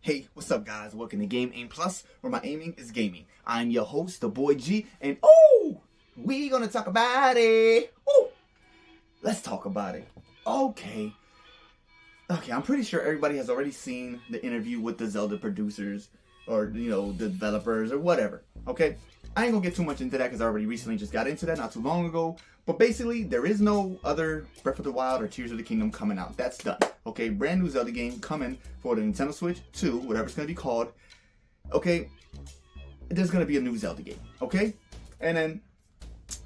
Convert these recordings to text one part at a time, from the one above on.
Hey, what's up guys? Welcome to Game Aim Plus, where my aiming is gaming. I'm your host, the boy G, and we gonna talk about it. Let's talk about it. Okay, I'm pretty sure everybody has already seen the interview with the Zelda producers, or the developers, or whatever. Okay, I ain't gonna get too much into that because I already recently just got into that not too long ago. But basically, there is no other Breath of the Wild or Tears of the Kingdom coming out. That's done. Okay, brand new Zelda game coming for the Nintendo Switch 2, whatever it's going to be called. Okay, there's going to be a new Zelda game. Okay, and then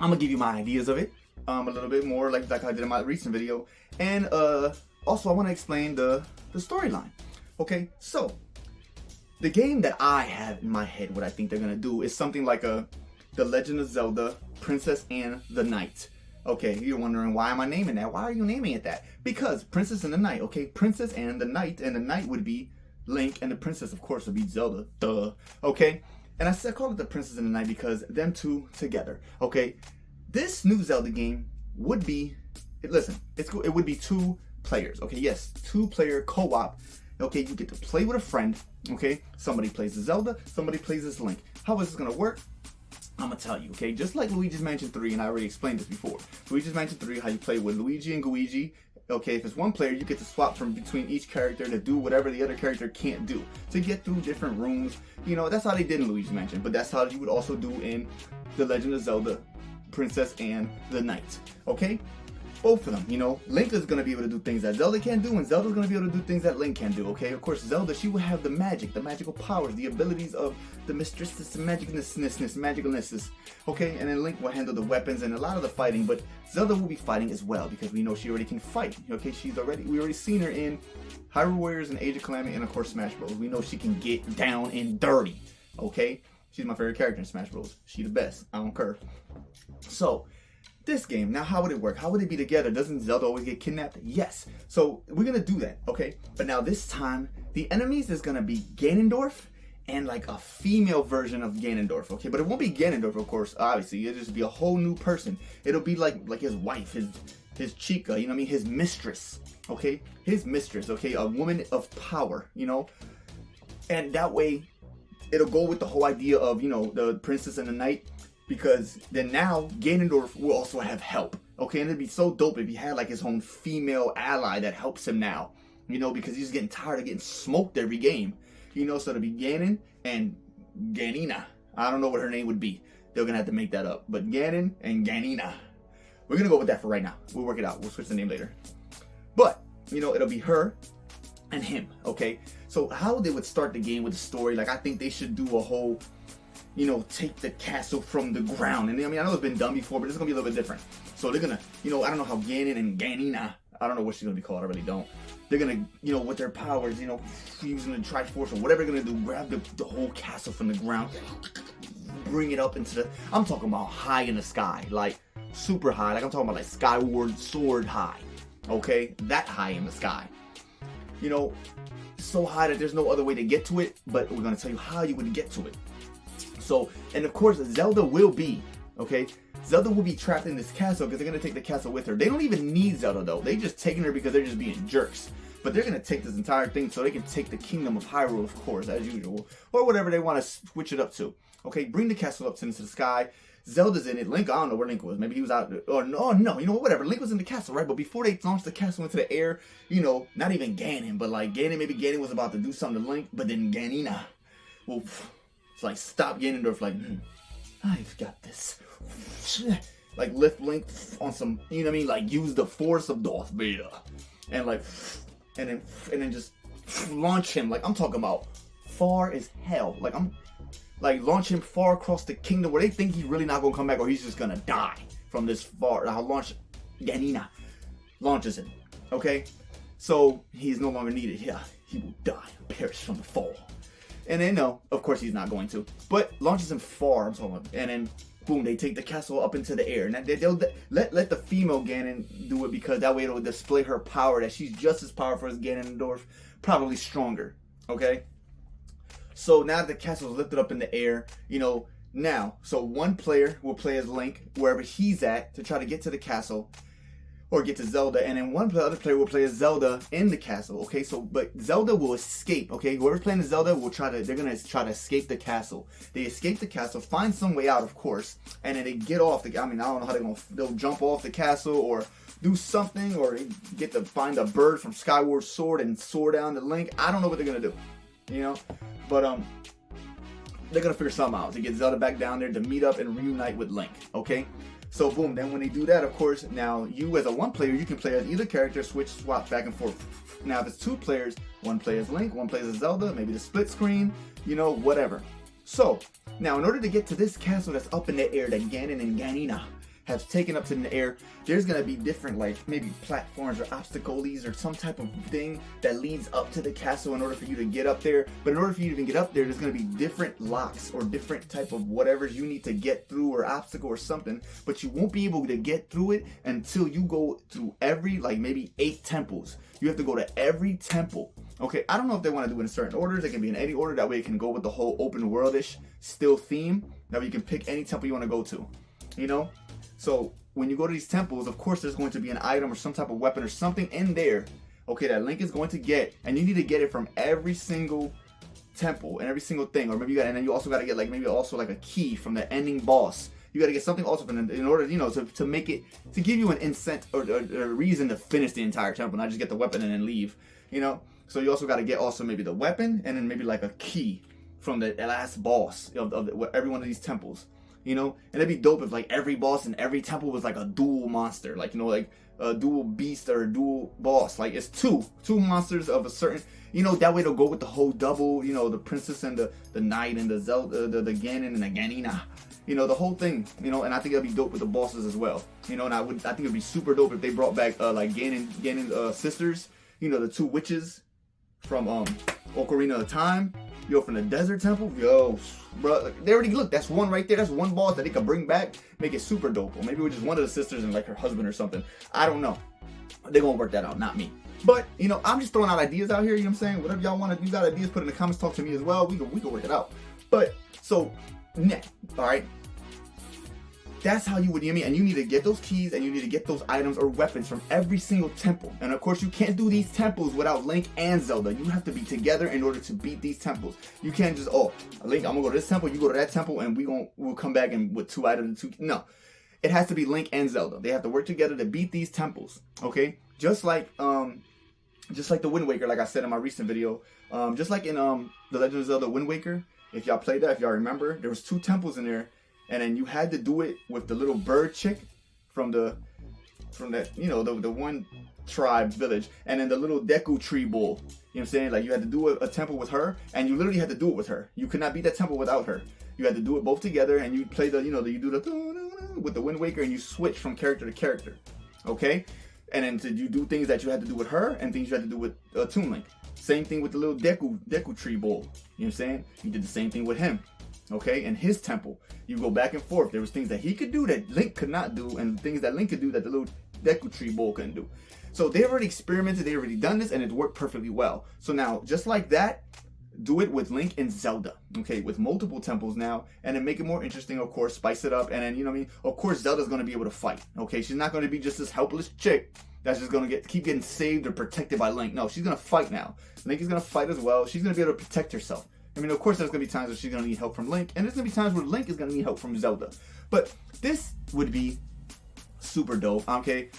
I'm going to give you my ideas of it a little bit more like I did in my recent video. And also, I want to explain the storyline. Okay, so the game that I have in my head, what I think they're going to do is something like The Legend of Zelda Princess and the Knight. Okay, you're wondering, why am I naming that? Why are you naming it that? Because Princess and the Knight, okay? Princess and the Knight would be Link, and the Princess, of course, would be Zelda. Duh. Okay? And I call it the Princess and the Knight because them two together. Okay? This new Zelda game would be, listen, it would be 2 players. Okay, yes, 2-player co-op. Okay, you get to play with a friend. Okay? Somebody plays as Zelda, somebody plays as Link. How is this gonna work? I'm gonna tell you, okay? Just like Luigi's Mansion 3, and I already explained this before. Luigi's Mansion 3, how you play with Luigi and Luigi. Okay, if it's one player, you get to swap from between each character to do whatever the other character can't do. To get through different rooms. That's how they did in Luigi's Mansion. But that's how you would also do in The Legend of Zelda, Princess and the Knight. Okay? Both of them, Link is going to be able to do things that Zelda can't do, and Zelda's going to be able to do things that Link can do, okay? Of course, Zelda, she will have the magic, the magical powers, the abilities of the Mistress, the magicalness, okay? And then Link will handle the weapons and a lot of the fighting, but Zelda will be fighting as well, because we know she already can fight, okay? We already seen her in Hyrule Warriors and Age of Calamity, and of course Smash Bros. We know she can get down and dirty, okay? She's my favorite character in Smash Bros. She the best, I don't care. So, this game, now how would it work? How would it be together? Doesn't Zelda always get kidnapped? Yes. So we're gonna do that, okay? But now this time, the enemies is gonna be Ganondorf and like a female version of Ganondorf, okay? But it won't be Ganondorf, of course, obviously. It'll just be a whole new person. It'll be like his wife, his chica, his mistress, okay? His mistress, okay? A woman of power, And that way, it'll go with the whole idea of, the princess and the knight. Because then now Ganondorf will also have help, okay? And it'd be so dope if he had like his own female ally that helps him now, because he's getting tired of getting smoked every game, so it'll be Ganon and Ganina. I don't know what her name would be. They're gonna have to make that up, but Ganon and Ganina. We're gonna go with that for right now. We'll work it out. We'll switch the name later. But it'll be her and him, okay? So how they would start the game with the story? Like I think they should do a whole. Take the castle from the ground. And I know it's been done before, but it's gonna be a little bit different. So they're gonna, I don't know how Ganon and Ganina, I don't know what she's gonna be called, I really don't. They're gonna, with their powers, using the Triforce or whatever they're gonna do, grab the whole castle from the ground, bring it up into I'm talking about high in the sky, like super high, like I'm talking about like Skyward Sword high, okay? That high in the sky. So high that there's no other way to get to it, but we're gonna tell you how you would get to it. So, and of course, Zelda will be trapped in this castle because they're going to take the castle with her. They don't even need Zelda, though. They just taking her because they're just being jerks. But they're going to take this entire thing so they can take the kingdom of Hyrule, of course, as usual. Or whatever they want to switch it up to. Okay, bring the castle up into the sky. Zelda's in it. Link, I don't know where Link was. Maybe he was out. Or no, whatever. Link was in the castle, right? But before they launched the castle into the air, not even Ganon, but like maybe Ganon was about to do something to Link, but then Ganina. Well, it's like stop Ganondorf, like, I've got this. Like lift Link on some, like use the force of Darth Vader, and like, and then just launch him. Like I'm talking about far as hell. Like I'm like launch him far across the kingdom where they think he's really not gonna come back or he's just gonna die from this far. I'll launch Ganina, launches him. Okay, so he's no longer needed. Yeah, he will die, perish from the fall. And then, no, of course he's not going to. But launches him far, I'm talking about. And then, boom, they take the castle up into the air. And they'll let the female Ganon do it because that way it'll display her power, that she's just as powerful as Ganondorf, probably stronger. Okay? So now that the castle is lifted up in the air, so one player will play as Link wherever he's at to try to get to the castle. or get to Zelda, and then other player will play as Zelda in the castle. Okay, so but Zelda will escape. Okay, whoever's playing as Zelda will they're gonna try to escape the castle. They escape the castle, find some way out, of course, and then they get off the. I mean, I don't know how they'll jump off the castle or do something, or they get to find a bird from Skyward Sword and soar down to Link. I don't know what they're gonna do, you know, but they're gonna figure something out to get Zelda back down there to meet up and reunite with Link. Okay. So boom, then when they do that, of course, now you as a one player, you can play as either character, swap back and forth. Now if it's two players, one plays as Link, one plays as Zelda, maybe the split screen, you know, whatever. So now in order to get to this castle that's up in the air that Gannon and Ganina have taken up to the air, there's gonna be different, like maybe platforms or obstacles or some type of thing that leads up to the castle in order for you to get up there. But in order for you to even get up there, there's gonna be different locks or different type of whatever you need to get through or obstacle or something. But you won't be able to get through it until you go through every, like maybe 8 temples. You have to go to every temple. Okay, I don't know if they want to do it in certain orders. It can be in any order. That way it can go with the whole open worldish still theme. That way you can pick any temple you want to go to, you know? So when you go to these temples, of course, there's going to be an item or some type of weapon or something in there, okay, that Link is going to get, and you need to get it from every single temple and every single thing, or maybe and then you also got to get like maybe also like a key from the ending boss. You got to get something also from in order, you know, to make it, to give you an incentive or a reason to finish the entire temple, not just get the weapon and then leave, you know. So you also got to get also maybe the weapon and then maybe like a key from the last boss of every one of these temples. You know, and it'd be dope if like every boss in every temple was like a dual monster, like, you know, like a dual beast or a dual boss. Like it's two monsters of a certain, you know, that way they'll go with the whole double, you know, the princess and the knight and the Zelda, the Gannon and the Ganina, you know, the whole thing, you know. And I think it'd be dope with the bosses as well, you know. And I think it'd be super dope if they brought back like Gannon sisters, you know, the 2 witches from Ocarina of Time, yo, from the Desert Temple, yo, bro, like, they already, look, that's one right there, that's one boss that they could bring back, make it super dope. Or maybe with just one of the sisters and like her husband or something. I don't know. They're gonna work that out, not me. But, you know, I'm just throwing out ideas out here, you know what I'm saying? Whatever y'all want to, you got ideas, put in the comments, talk to me as well. We can work it out. But, so, next, alright? That's how you would, you know what I mean? And you need to get those keys and you need to get those items or weapons from every single temple. And of course, you can't do these temples without Link and Zelda. You have to be together in order to beat these temples. You can't just, oh, Link, I'm gonna go to this temple, you go to that temple, and we'll come back and with 2 items. No, it has to be Link and Zelda. They have to work together to beat these temples. Okay, just like the Wind Waker, like I said in my recent video. Just like in the Legend of Zelda Wind Waker. If y'all played that, if y'all remember, there was 2 temples in there. And then you had to do it with the little bird chick from that, you know, the one tribe village, and then the little Deku tree bull. You know what I'm saying? Like you had to do a temple with her, and you literally had to do it with her. You could not beat that temple without her. You had to do it both together, and you play the, you know, you do the with the Wind Waker, and you switch from character to character. Okay? And then you do things that you had to do with her, and things you had to do with Toon Link. Same thing with the little Deku tree bull. You know what I'm saying? You did the same thing with him. Okay, in his temple, you go back and forth. There was things that he could do that Link could not do, and things that Link could do that the little Deku tree bull couldn't do. So they already experimented, they already done this, and it worked perfectly well. So now, just like that, do it with Link and Zelda. Okay, with multiple temples now, and then make it more interesting. Of course, spice it up, and then, you know what I mean. Of course, Zelda's gonna be able to fight. Okay, she's not gonna be just this helpless chick that's just gonna keep getting saved or protected by Link. No, she's gonna fight now. Link is gonna fight as well. She's gonna be able to protect herself. I mean, of course, there's going to be times where she's going to need help from Link, and there's going to be times where Link is going to need help from Zelda. But this would be super dope, okay?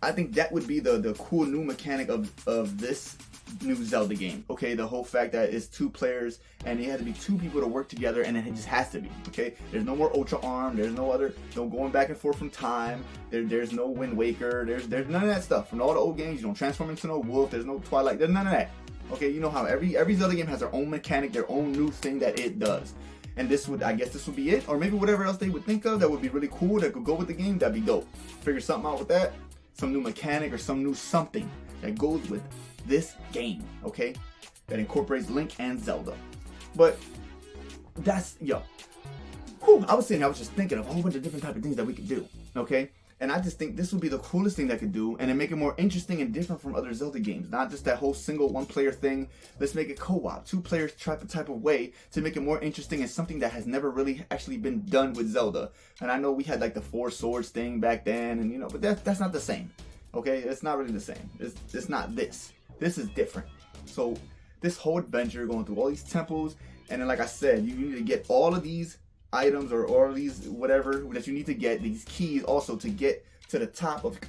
I think that would be the cool new mechanic of this new Zelda game, okay? The whole fact that it's 2 players, and it had to be 2 people to work together, and it just has to be, okay? There's no more Ultra Arm, there's no going back and forth from time, there's no Wind Waker, there's none of that stuff. From all the old games, you don't transform into no wolf, there's no Twilight, there's none of that. Okay, you know how every Zelda game has their own mechanic, their own new thing that it does. And I guess this would be it, or maybe whatever else they would think of that would be really cool that could go with the game, that'd be dope. Figure something out with that, some new mechanic or some new something that goes with this game, okay? That incorporates Link and Zelda. But that's, yo, I was just thinking of a whole bunch of different type of things that we could do, okay? And I just think this would be the coolest thing that could do, and then make it more interesting and different from other Zelda games. Not just that whole single 1-player thing. Let's make it co-op, 2 players type of way to make it more interesting and something that has never really actually been done with Zelda. And I know we had like the 4 swords thing back then, and you know, but that's not the same. Okay, it's not really the same. It's not this. This is different. So this whole adventure, going through all these temples, and then like I said, you need to get all of these items or all of these whatever that you need to get, these keys also to get to the top of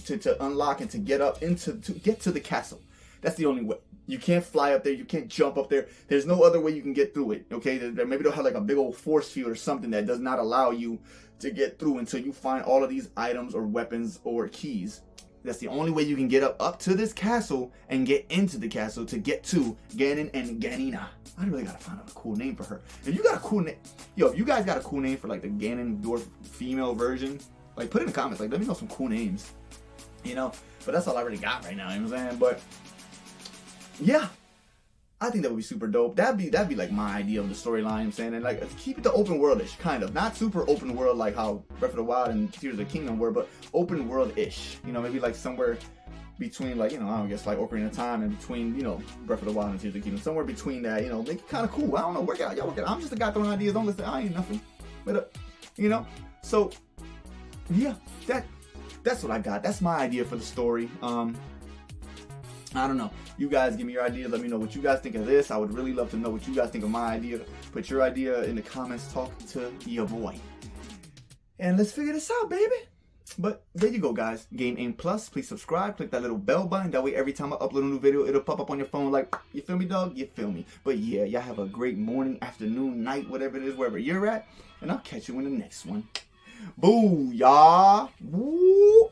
to unlock and to get up into to get to the castle. That's the only way. You can't fly up there. You can't jump up there. There's no other way you can get through it. Okay, maybe they'll have like a big old force field or something that does not allow you to get through until you find all of these items or weapons or keys. That's the only way you can get up to this castle and get into the castle to get to Gannon and Gannina. I really gotta find out a cool name for her. If you got a cool name, yo, if you guys got a cool name for like the Ganondorf female version, like put it in the comments. Like let me know some cool names, you know. But that's all I really got right now. You know what I'm saying? But yeah, I think that would be super dope. That'd be like my idea of the storyline. I'm saying, and like keep it to open world-ish, kind of, not super open world like how Breath of the Wild and Tears of the Kingdom were, but open world-ish. You know, maybe like somewhere between, like, you know, I don't guess like Ocarina of Time and between, you know, Breath of the Wild and Tears of the Kingdom, somewhere between that. You know, make it kind of cool. I don't know, work it out, y'all work it out. I'm just a guy throwing ideas. Don't listen. I ain't nothing, but you know. So yeah, that's what I got. That's my idea for the story. I don't know. You guys give me your idea. Let me know what you guys think of this. I would really love to know what you guys think of my idea. Put your idea in the comments. Talk to your boy. And let's figure this out, baby. But there you go, guys. Game Aim Plus. Please subscribe. Click that little bell button. That way every time I upload a new video, it'll pop up on your phone like, you feel me, dog? You feel me? But yeah, y'all have a great morning, afternoon, night, whatever it is, wherever you're at. And I'll catch you in the next one. Booyah! Woo!